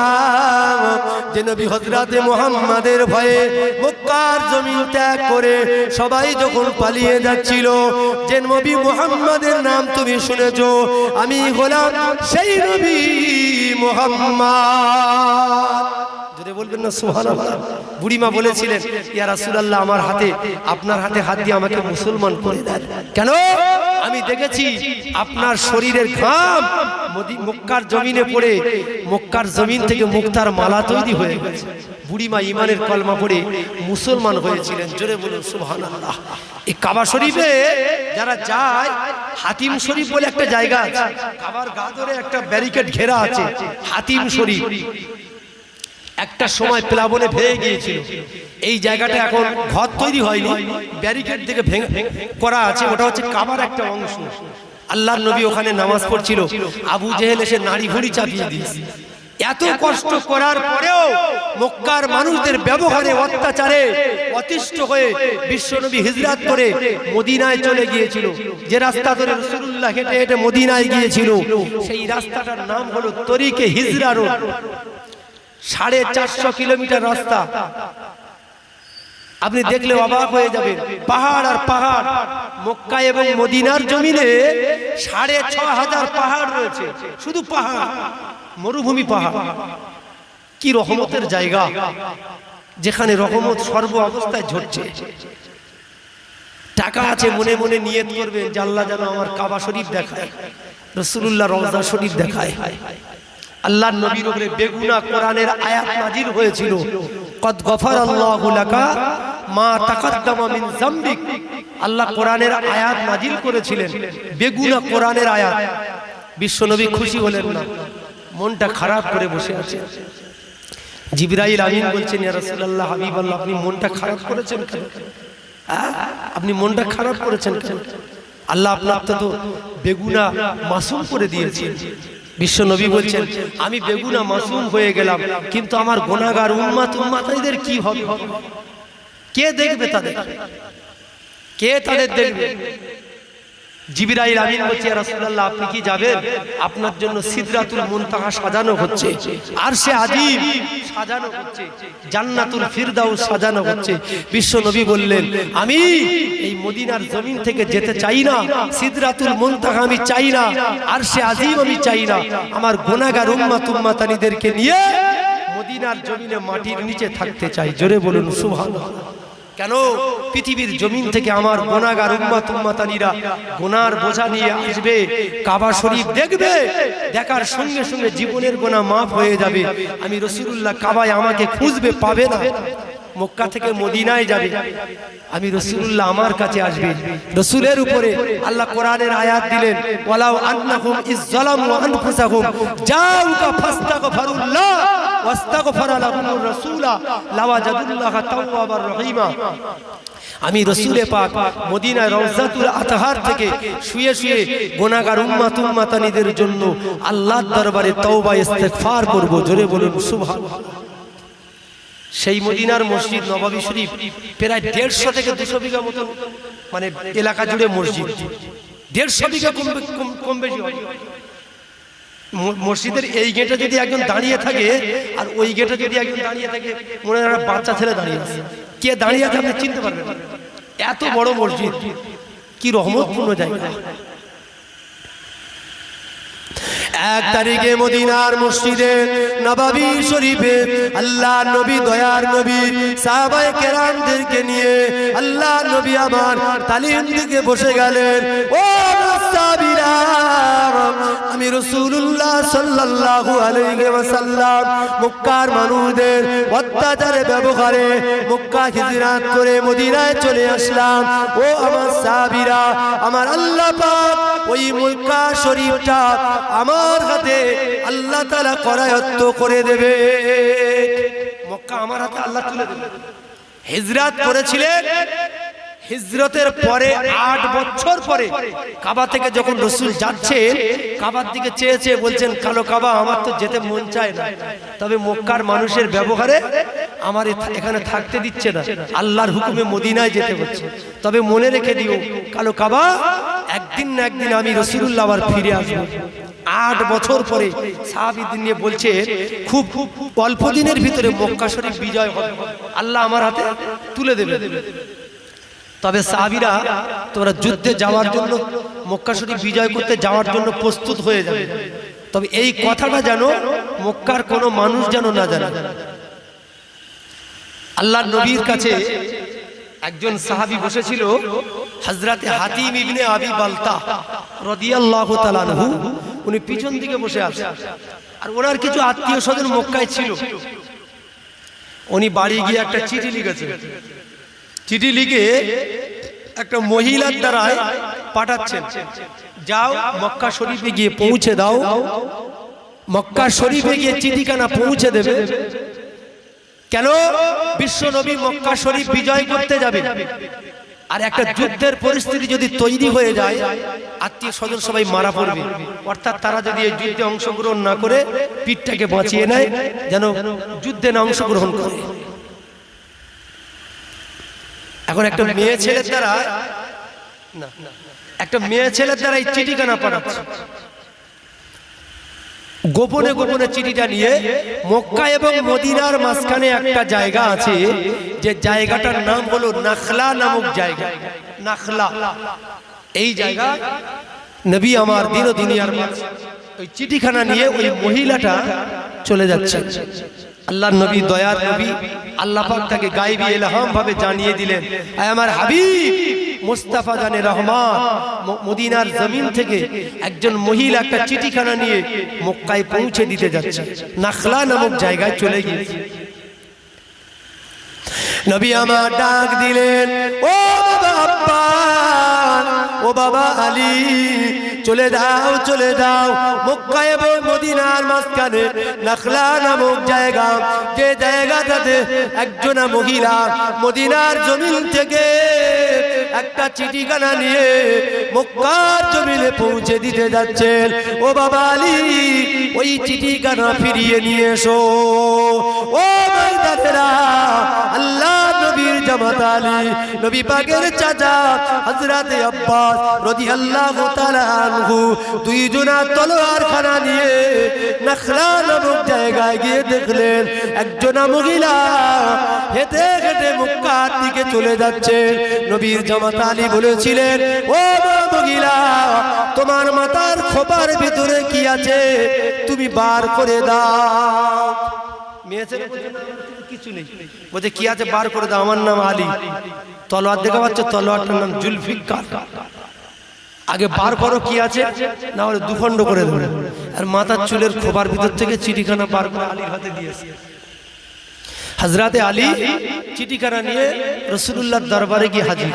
যে নবী হযরতে মুহাম্মাদের ভয়ে মক্কার জমিন ত্যাগ করে সবাই যখন পালিয়ে যাচ্ছিল, যে নবী মুহাম্মাদের নাম তুমি শুনেছো, আমি হলাম সেই নবী মুহাম্মদ। যদি বলবেন না সুবহানাল্লাহ। বুড়িমা বলেছিলেন ইয়া রাসূলুল্লাহ, আমার হাতে আপনার হাতে হাত দিয়ে আমাকে মুসলমান করে দেন। কেন? আমি দেখেছি আপনার শরীরের ঘাম মক্কার জমিনে পড়ে মক্কার জমিন থেকে মুক্তার মালা তৈরি হয়ে গেছে। বুড়িমা ঈমানের কলমা পড়ে মুসলমান হয়েছিলেন। জোরে বলুন সুবহানাল্লাহ। এই কাবা শরীফে যারা যায়, হাতিম শরীফ বলে একটা জায়গা আছে, কাবার গা ধরে একটা ব্যারিকেড ঘেরা আছে, হাতিম শরীফ। একটা সময় প্লাবনে ভেঙে গিয়েছিল। এই জায়গাটা এখন ঘর তৈরি হয়নি, ব্যারিকেড থেকে ভেঙে করা আছে। ওটা হচ্ছে কাবার একটা অংশ। আল্লাহর নবী ওখানে নামাজ পড়ছিল, আবু জেহেল এসে নাড়ি ভুড়ি চাপিয়ে দিয়েছে। এত কষ্ট করার পরেও মক্কার মানুষদের ব্যবহারে অত্যাচারে অতিষ্ঠ হয়ে বিশ্বনবী হিজরত করে মদিনায় চলে গিয়েছিল। যে রাস্তা ধরে রাসূলুল্লাহ হেঁটে হেঁটে মদিনায় গিয়েছিল, সেই রাস্তাটার নাম হলো তরিকে হিজরা রোড। 450 কিলোমিটার রাস্তা। আপনি দেখলে অবাক হয়ে যাবেন, পাহাড় আর পাহাড়। মক্কা এবং মদিনার জমিনে 6500 পাহাড় রয়েছে, শুধু পাহাড়, মরুভূমি পাহাড়। কি রহমতের জায়গা, যেখানে রহমত সর্ব অবস্থায় ঝরছে। টাকা আছে, মনে মনে নিয়ত করবেন যে আল্লাহ যেন আমার কাবা শরীফ দেখায়, রাসূলুল্লাহ রওজা শরীফ দেখায়। আল্লাহর নবীর উপরে বেগুনা কোরআনের আয়াত নাজিল হয়েছিল, কদ গফারাল্লাহু লাকা মা তাকাদ্দামা মিন যামবিক। আল্লাহ কোরআনের আয়াত নাজিল করেছিলেন, বেগুনা কোরআনের আয়াত। বিশ্বনবী খুশি হলেন না, মনটা খারাপ করে বসে আছেন। জিবরাইল আমিন বলছেন, ইয়া রাসূলুল্লাহ, হাবিবাল্লাহ, আপনি মনটা খারাপ করেছেন কেন? আপনি মনটা খারাপ করেছেন কেন? আল্লাহ আপনাকে তো বেগুনা মাসুম করে দিয়েছেন। বিশ্ব নবী বলছেন, আমি বেগুনা মাসুম হয়ে গেলাম, কিন্তু আমার গুনাহগার উম্মতের কি হবে? কে দেখবে তাদের? কে তাদের দেখবে? জিবরাইল আমিন বলছে, ইয়া রাসূলুল্লাহ, আপনি কি যাবেন? আপনার জন্য সিদরাতুল মুনতাহা সাজানো হচ্ছে, আরশে আজিম সাজানো হচ্ছে, জান্নাতুল ফিরদাউস সাজানো হচ্ছে। বিশ্ব নবী বললেন, আমি এই মদিনার জমিন থেকে যেতে চাই না, সিদরাতুল মুনতাহা আমি চাই না, আরশে আজিম আমি চাই না, আমার গুনাহগার উম্মতানিদেরকে নিয়ে মদিনার জমিনে মাটির নিচে থাকতে চাই। জোরে বলুন সুবহানাল্লাহ। কেন? পৃথিবীর জমিন থেকে আমার গুনাহগার উম্মতানিরা গুনার বোঝা নিয়ে আসবে, কাবা শরীফ দেখবে, দেখার সঙ্গে সঙ্গে জীবনের গুনাহ মাফ হয়ে যাবে। আমি রাসূলুল্লাহ কাবায় আমাকে খুঁজবে, পাবে না। মক্কা থেকে মদিনায় যাবে, আমি রাসূলুল্লাহ আমার কাছে আসবে। রাসূলের উপরে আল্লাহ কোরআনের আয়াত দিলেন, ওয়ালাউ আন্নাহুম ইযযালামু আনফুসাহুম জাউকা ফাস্তাগফিরুল্লাহ ওয়াস্তাগফারা লাহুমুর রাসূলা লাওয়াজাদুল্লাহা তাওয়াবার রহিমা। আমি রাসূলে পাক মদিনায় রওজাতুল আতহার থেকে শুয়ে শুয়ে গুনাহগার উম্মতানিদের জন্য আল্লাহর দরবারে তওবা ইস্তেগফার করব। জোরে বলুন সুবহানাল্লাহ। সেই মদিনার মসজিদ নববী শরীফ প্রায় 150 থেকে 200 বিঘা মতো মানে এলাকা জুড়ে মসজিদ, 150 বিঘা কম বেশি হবে। মসজিদের এই গেটে যদি একজন দাঁড়িয়ে থাকে আর ওই গেটে যদি একজন দাঁড়িয়ে থাকে, মনে হয় বাচ্চা ছেলে দাঁড়িয়ে আছে। কে দাঁড়িয়ে আছে আপনি চিনতে পারবেন না, এত বড় মসজিদ, কি রহমতপূর্ণ জায়গা। 1 তারিখে মদিনার মসজিদে নববী শরীফে আল্লাহ নবী, দয়ার নবী সাহাবায়ে কেরামদেরকে নিয়ে আল্লাহ নবী আমার তালিম দিকে বসে গেলেন। ও সাহাবীরা, আমি রাসূলুল্লাহ সাল্লাল্লাহু আলাইহি ওয়াসাল্লাম মক্কার মানুষদের অত্যাচারে ব্যবহারে মক্কা হিজরত করে মদিনায় চলে আসলাম। ও আমার সাহাবীরা, আমার আল্লাহ পাক ওই মক্কা শরীফটা আমার হাতে আল্লাহ তাআলা করায়ত্ত করে দেবে। মক্কা আমার হাতে আল্লাহ তুলে দেবে। হিজরত করেছিলেন, হিজরতের পরে 8 বছর পরে কাবা থেকে যখন রাসূল যাচ্ছেন, কাবার দিকে চেয়ে চেয়ে বলছেন, কালো কাবা, আমার তো যেতে মন চায় না, তবে মক্কার মানুষের ব্যবহারে আমার এখানে থাকতে দিচ্ছে না, আল্লাহর হুকুমে মদিনায় যেতে হচ্ছে। তবে মনে রেখে দিও কালো কাবা, একদিন না একদিন আমি রাসূলুল্লাহ আবার ফিরে আসবো। 8 বছর পরে সাহাবীদের নিয়ে বলছে, খুব অল্প দিনের ভিতরে মক্কা শরীফ বিজয় হবে, আল্লাহ আমার হাতে তুলে দেবে। তবে সাহাবীরা, তোমরা যুদ্ধে যাওয়ার জন্য, মক্কা শরীফ বিজয় করতে যাওয়ার জন্য প্রস্তুত হয়ে যাবে। তবে এই কথাটা যেন মক্কার কোনো মানুষ যেন না জানে। আল্লাহর নবীর কাছে একজন সাহাবী বসেছিল, হযরতে হাতিম ইবনে আবি বালতা রাদিয়াল্লাহু তাআলা আনহু। উনি পিছন দিকে বসে আছেন, আর ওনার কিছু আত্মীয় স্বজন মক্কায় ছিল। উনি বাড়ি গিয়ে একটা চিঠি লিখেছেন। চিঠি লিখে একটা মহিলার দ্বারায় পাঠাচ্ছেন, যাও মক্কা শরীফে গিয়ে পৌঁছে দাও। মক্কা শরীফে গিয়ে চিঠিখানা পৌঁছে দেবে। কেন? বিশ্ব নবী মক্কা শরীফ বিজয় করতে যাবে, আর একটা যুদ্ধের পরিস্থিতি যদি তৈরি হয়ে যায়, আত্মীয় স্বজন সবাই মারা পড়বে। অর্থাৎ তারা যদি এই যুদ্ধে অংশগ্রহণ না করে পিঠটাকে বাঁচিয়ে নেয়, যেন যুদ্ধে না অংশগ্রহণ করে। এখন একটা মেয়ে ছেলের দ্বারা এই চিঠিখানা পাঠাচ্ছে। গোপনে গোপনে চিঠিটা নিয়ে মক্কা এবং মদিনার মাঝখানে একটা জায়গা আছে, যে জায়গাটার নাম হলো নাখলা নামক জায়গা। নাখলা, এই জায়গা নবী আমার দিন ও দুনিয়ার ওই চিঠিখানা নিয়ে ওই মহিলাটা চলে যাচ্ছে। আল্লাহর নবী, দয়ার নবী, আল্লাহ পাক তাকে গায়বী ইলহাম ভাবে জানিয়ে দিলেন, আয় আমার হাবিব মুস্তাফা জানে রহমান মদিনার জমিন থেকে একজন মহিলা একটা চিঠিখানা নিয়ে মক্কায় পৌঁছে দিতে যাচ্ছে। নাখলা নামক জায়গায় চলে গিয়েছে। নবী আমার ডাক দিলেন, ও বাবা আব্বা, ও বাবা আলী, চলে দাও চলে দাও। মক্কা এবং মদিনার মাঝখানে নাখলা নামক জায়গা, যে জায়গাটাতে একজনা মহিলা মদিনার জমিন থেকে একটা চিঠিখানা নিয়ে মক্কার জমিনে পৌঁছে দিতে যাচ্ছেন। ও বাবা আলী, ওই চিঠিখানা ফিরিয়ে নিয়ে এসো। ও ময়দানেরা, আল্লাহ নবীর জামাত আলী, নবী পাকের চাচা হযরত আব্বাস রাদিয়াল্লাহু তাআলা আনহু দুইজনা তলোয়ারখানা নিয়ে নাখলা নামক জায়গায় গিয়ে দেখলেন একজনা মহিলা হেঁটে হেঁটে মক্কার দিকে চলে যাচ্ছে। নবীর জামাত আলী বলেছিলেন, ও মহিলা, তোমার মাথার খোপার ভিতরে কি আছে তুমি বার করে দাও। কিছু নেই, বলছে কি আছে বার করে দাও। আমার নাম আলী। তলোয়ার দেখা পাচ্ছ, তলোয়ারটার নাম জুলফিকার। আগে বার করো কি আছে, না হলে দুখণ্ড করে দেবে। আর মাথার চুলের খোপার ভিতর থেকে চিঠিখানা বার করে আলীর হাতে দিয়েছে। হযরতে আলী চিঠিখানা নিয়ে রাসূলুল্লাহর দরবারে গিয়ে হাজির।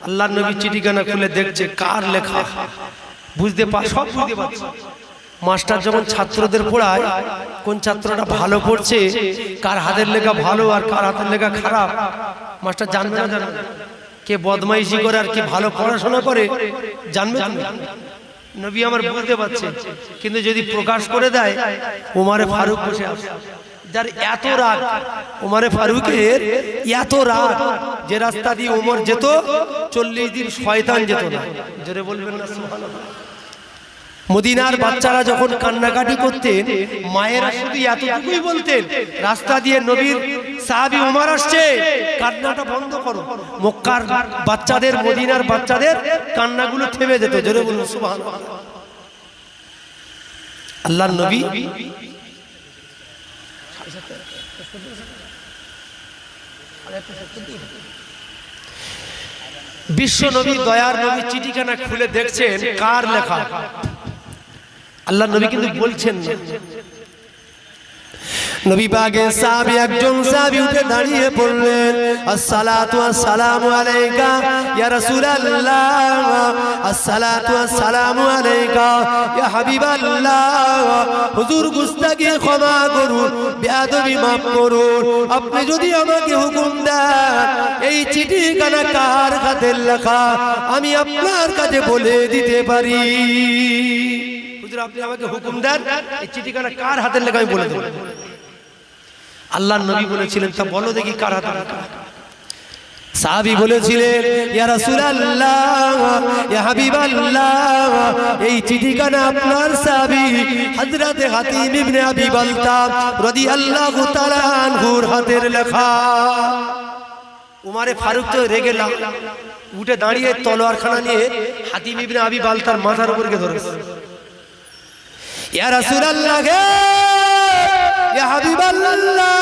আল্লাহর নবী চিঠিখানা খুলে দেখছে কার লেখা, বুঝতে সব বুঝতে পারছে। মাস্টার যখন ছাত্রদের পড়ায়, কোন ছাত্রটা ভালো পড়ছে, কার হাতের লেখা ভালো আর কার হাতের লেখা খারাপ, মাস্টার জানবে না? জানবে কে বদমাইশি করে আর কি ভালো পড়াশোনা করে, জানবে? নবী আমার বুঝতে পারছে, কিন্তু যদি প্রকাশ করে দেয়, ওমরে ফারুক বসে আছে, যার এত রাগ, ওমরে ফারুকের এত রাগ, যে রাস্তা দিয়ে ওমর যেত 40 দিন শয়তান যেত না। জোরে বলবেন না সুবহানাল্লাহ। মদিনার বাচ্চারা যখন কান্নাকাটি করতেন, মায়েরা শুধু এতটুকুই বলতেন, রাস্তা দিয়ে নবীর সাহাবী ওমর আসছে, কান্নাটা বন্ধ করো। মক্কার বাচ্চাদের, মদিনার বাচ্চাদের কান্নাগুলো থেমে যেত। জোরে বলুন সুবহানাল্লাহ। আল্লাহর নবী বিশ্ব নবী, দয়ার নবী চিঠিখানা খুলে দেখছেন কার লেখা। আল্লাহর নবী কিন্তু বলছেন না। নবী পাকের সাহাবী একজন সাহাবী উঠে দাঁড়িয়ে পড়লেন, আসসালাতু আসসালামু আলাইকা ইয়া রাসূলুল্লাহ, আসসালাতু আসসালামু আলাইকা ইয়া হাবিবাল্লাহ। হুজুর, গুস্তাখি ক্ষমা করুন, বেয়াদবি মাফ করুন। আপনি যদি আমাকে হুকুম দেন এই চিঠিখানা কার হাতের লেখা, আমি আপনার কাছে বলে দিতে পারি। হুজুর, আপনি আমাকে হুকুম দেন এই চিঠিখানা কার হাতের লেখা, আমি বলে দেব। আল্লাহর নবী বলেছিলেন, তা বলো দেখি কার হাতের লেখা। সাহাবী বলেছিলেন, ইয়া রাসূলুল্লাহ, ইয়া হাবিবাল্লাহ, এই চিঠিখানা আপনার সাহাবী হযরত হাতিম ইবনে আবি বালতা রাদিয়াল্লাহু তাআলা আনহুর হাতের লেখা। উমারে ফারুক তো রেগে উঠে দাঁড়িয়ে তলোয়ারখানা নিয়ে হাতিম ইবনে আবি বালতার মাথার উপর গিয়ে ধরেছে। ইয়া রাসূলুল্লাহ, ইয়া হাবিবাল্লাহ,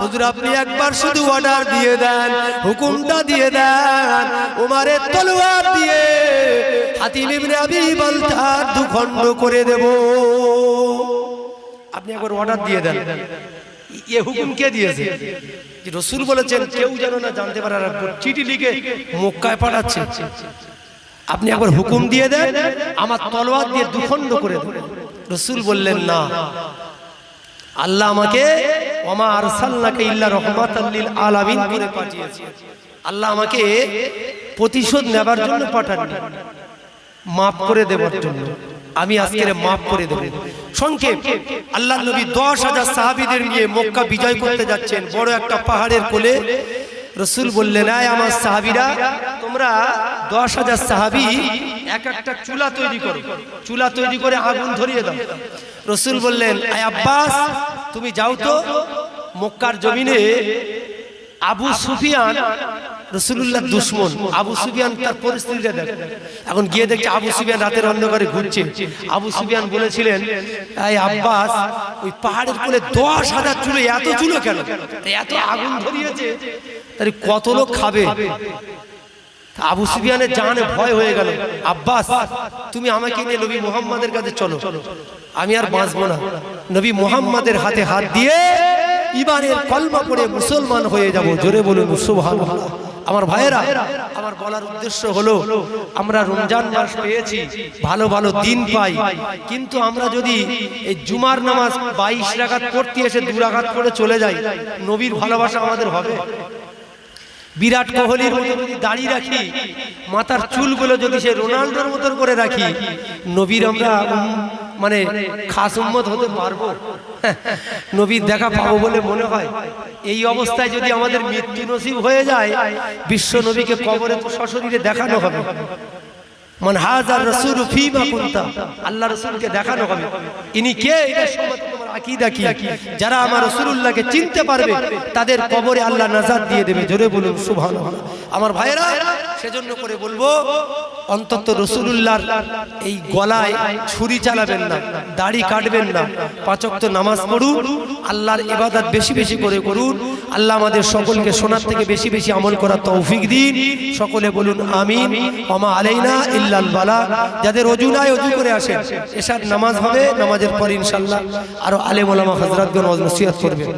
হুজুর আপনি একবার শুধু অর্ডার দিয়ে দেন, হুকুমটা দিয়ে দেন, উমারের তলোয়ার দিয়ে হাতিম ইবনে আবি বালতার দুখণ্ড করে দেব। আপনি একবার অর্ডার দিয়ে দেন। এই হুকুম কে দিয়েছে? রাসূল বলেছেন কেউ যেন না জানতে পারে। চিঠি লিখে মক্কায় পাঠাচ্ছে, আপনি একবার হুকুম দিয়ে দেন, আমার তলোয়ার দিয়ে দুখণ্ড করে দেন। রাসূল বললেন, না, আল্লাহ আমাকে ওমা আরসালনাকা ইল্লা রাহমাতাল লিল আলামিন করে পাঠিয়েছে। আল্লাহ আমাকে প্রতিশোধ নেবার জন্য পাঠাননি, মাফ করে দেবার জন্য। আমি আজকে মাফ করে দেব। সংক্ষেপ, আল্লাহর নবী 10,000 সাহাবীদের নিয়ে মক্কা বিজয় করতে যাচ্ছেন বড় একটা পাহাড়ের কোলে। রাসূল বললেন, আয় আমার সাহাবীরা, তোমরা 10,000 সাহাবী এক একটা চুলা তৈরি করো, চুলা তৈরি করে আগুন ধরিয়ে দাও। রাসূল বললেন, আয় আব্বাস, তুমি যাও তো মক্কার জমিনে আবু সুফিয়ান, রাসূলুল্লাহর দুশমন আবু সুফিয়ান, তার পরিস্থিতিটা দেখ। এখন গিয়ে দেখছে আবু সুফিয়ান রাতের অন্ধকারে ঘুরছে। আবু সুফিয়ান বলেছিলেন, এই আব্বাস, ওই পাহাড়ের কোলে 10,000 চুলো, এত চুলো কেন, এত আগুন ধরিয়েছে, তাই কত লোক খাবে? আবু সুফিয়ানের জানে ভয় হয়ে গেল। আব্বাস, তুমি আমাকে নিয়ে নবী মুহাম্মাদের কাছে চলো, আমি আর বাঁচবো না। নবী মুহাম্মাদের হাতে হাত দিয়ে ইমানের কলমা পড়ে মুসলমান হয়ে যাব। জোরে বলুন সুবহানাল্লাহ। আমার ভাইয়েরা, আমার বলার উদ্দেশ্য হলো আমরা রমজান মাস পেয়েছি, ভালো ভালো দিন পাই, কিন্তু আমরা যদি এই জুমার নামাজ 22 রাকাত পড়তে এসে 2 রাকাত করে চলে যাই, নবীর ভালোবাসা আমাদের হবে? বিরাট কোহলির মতো যদি দাড়ি রাখি, মাথার চুলগুলো যদি সে রোনাল্ডোর মতো করে রাখি, নবীর আমরা মানে খাস উম্মত হতে পারবো? নবীর দেখা পাবো বলে মনে হয়? এই অবস্থায় যদি আমাদের মৃত্যু নসিব হয়ে যায়, বিশ্ব নবীকে কবরে তো সশরীরে দেখানো হবে। মান হাযার রাসূলু ফীমা কুনতা, আল্লাহ রাসূলকে দেখানো হবে ইনি কে, এটা সম্বন্ধে তোমার আকীদা কি। যারা আমার রাসূলুল্লাহকে চিনতে পারবে তাদের কবরে আল্লাহ নাজাত দিয়ে দেবে। জোরে বলুন সুবহানাল্লাহ। আমার ভাইরা, সেজন্য করে বলবো অন্তত রাসূলুল্লাহর এই গলায় ছুরি চালাবেন না, দাড়ি কাটবেন না, 5 ওয়াক্ত নামাজ পড়ুন, আল্লাহর ইবাদত বেশি বেশি করে করুন। আল্লাহ আমাদের সকলকে শোনার থেকে বেশি বেশি আমল করার তৌফিক দিন। সকলে বলুন আমিন। ওমা আলাইনা ইল্লাল বালাগ। যাদের ওযু নাই ওযু করে আসেন, এশার নামাজ হবে, নামাজের পর ইনশাআল্লাহ আরো আলেম ওলামা হযরতগণ ওয়াজ নসিহত করবেন।